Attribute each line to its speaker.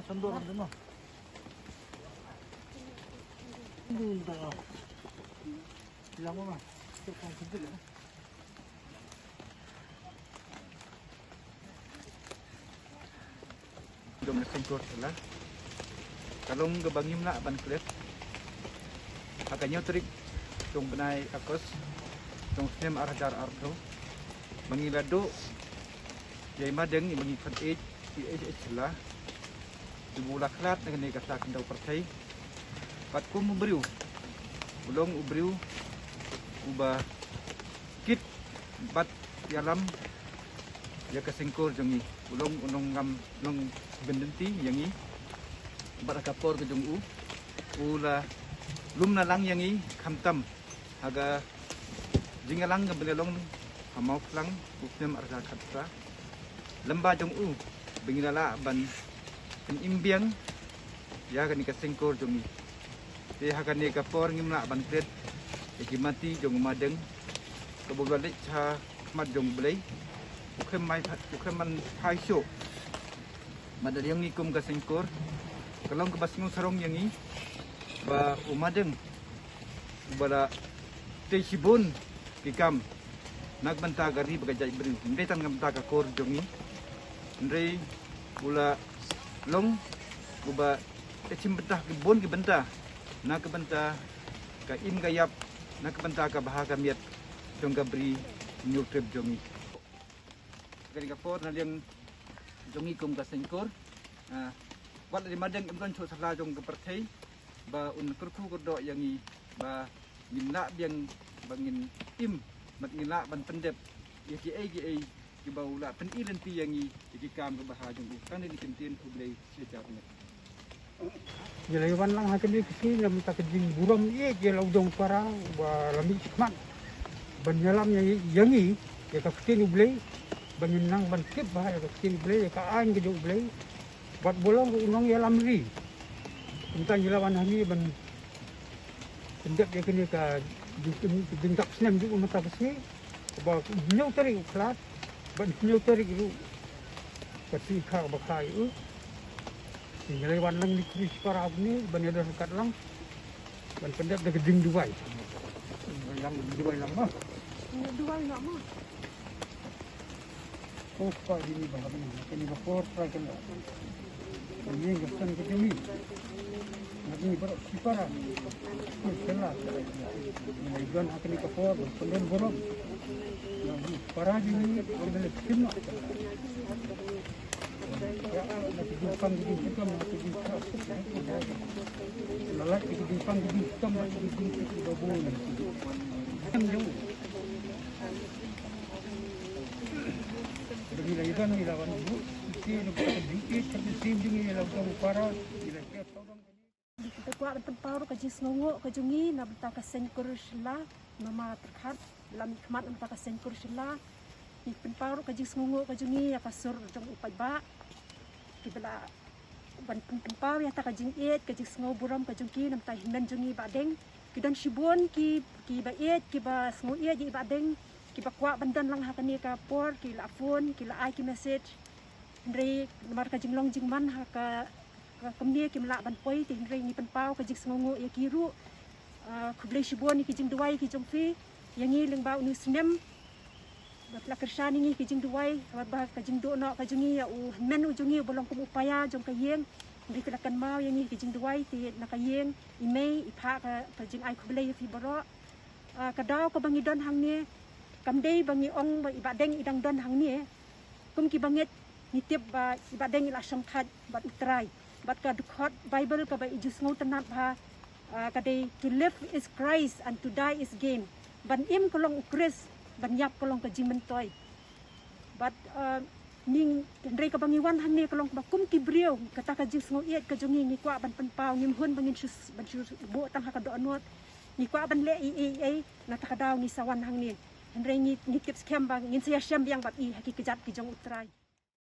Speaker 1: Sandor din mo. Hindi ito. Ilang mo ma. Ito pang kudil eh.
Speaker 2: Dom na singkor sila. Kalong gabangim na aban kulit. Akanyo trik tong benai akos tong snem arajar ardo. Mangilado yay madeng mangifan sila. Dibula klat dengan ni kata kendau percay. Pat ko mubriu. Ulong ubriu uba kit bat yalam ya kasingkor jongi. Ulong ngam long bendenti yangi barakapor ke jong ula lum na lang yangi kamtam aga jingalang ke belelong hamau flang uknem arja khatra lamba jong bengilala ban imbiang ya kan ka singkor jongi te hakan ni ka por ngimna ban kret ikimati jong madeng kabogalik cha mat jong belai ukhem man hai syo madal yang ikum ka singkor kalong kabasngo sarong yangi ba umadeng ubala te sibon kikam nagbanta gari bagajay beri ndai tan ngamta ka kor jongi ndai ula long uba cimbentah ke bon ke benta nak benta ka im gayap nak benta ka bahaga miat jong gabri nyutrep jongi kali ka por na yang jongi kum ka singkor wat di madang emton chot sala jong ka perthai ba un kurku kodok yangi ba ngina biang bangin im mat ngila ban pendep yaki ai ki baula pen ilenti yangi ki kam ke bahajong kan ni kentien ublei sejatnya
Speaker 1: Jelawan lang hakin ni kisi lam ta kejing buram je laudong parang ba lami hikmat ban nyalam yangi ya ka kisi ublei bangin nang ban kip ba ya ka kisi ublei ya ka ain ke ublei bat bolong unong ya lamri entah jelawan hani ban pendek ya kini ka jingkap snem ju mata kisi ba nyau tari uklat ban nyau tari ru kasi kha ba khai Jelawan lang ni Chris Parab ni banyak dekat lang ban pendek de geding Dubai lang Dubai lang mah
Speaker 3: Dubai nak mah
Speaker 1: oh pa ini bahab ni bapor try kan ini gasan ke jumi ni baru sipara kelas ni gan akan ikapor pendek borom para ini boleh kimna ya nanti jumpan di kita nanti jumpa lalak di jumpan di kita nanti jumpa di babon yang jauh jadi lagi kan ni lawan bu si lepas dikit tapi sim jungi lawan para bila dia tahu
Speaker 3: kita kuat tempau ke jisngo ke jungi na benta ka sengkur shla nama terkhat lam khmat benta ka sengkur shla ni tempau ke jisngo ke jungi ya kasur jong upai ba kibala ban tempau ya ta ka jing et ke jisngo buram ke jungki nam ta hinan jungi ba deng kidan shibon ki ba et ki ba sngo et ji ba deng ki ba kwa bandan lang hakani ka por ki la phone ki la ai ki message ndri mar ka jinglong jingman ha ka kemni ki mla ban poi ti ndri ni penpau ka jisngo ya ki ru kublai shibon ki jing duai ki jongfi yangi lengba uni snem bakla kersani ni kijing duai ba kajing do no kajungi ya men ujungi bolong kum upaya jong kayeng ndi kelakan mau yang ni kijing duai ti nakayeng imei ipha ka kajing ai khublei fi boro kadaw ka bangidon hang ni kamdei bangi ong ba ibadeng idang don hang ni kum ki banget nitip ba ibadeng ila sangkhat bat utrai bat ka dukhot bible ka ba ijus ngau tanat ba kadai to live is Christ and to die is gain ban im kolong ukris banyak kolong kajing mentoy but ning ndrei ka bangiwan han ni kolong bakum kibriu kata kajing sngo iet kajungi ni kwa ban penpau ngim hun bangin sus ban sus bo tang ha ka do anot ni kwa ban le ai na ta kadaw ni sawan hang ni ndrei ni kip scam bang ngin sia syam yang bat i haki kejat ki jong utrai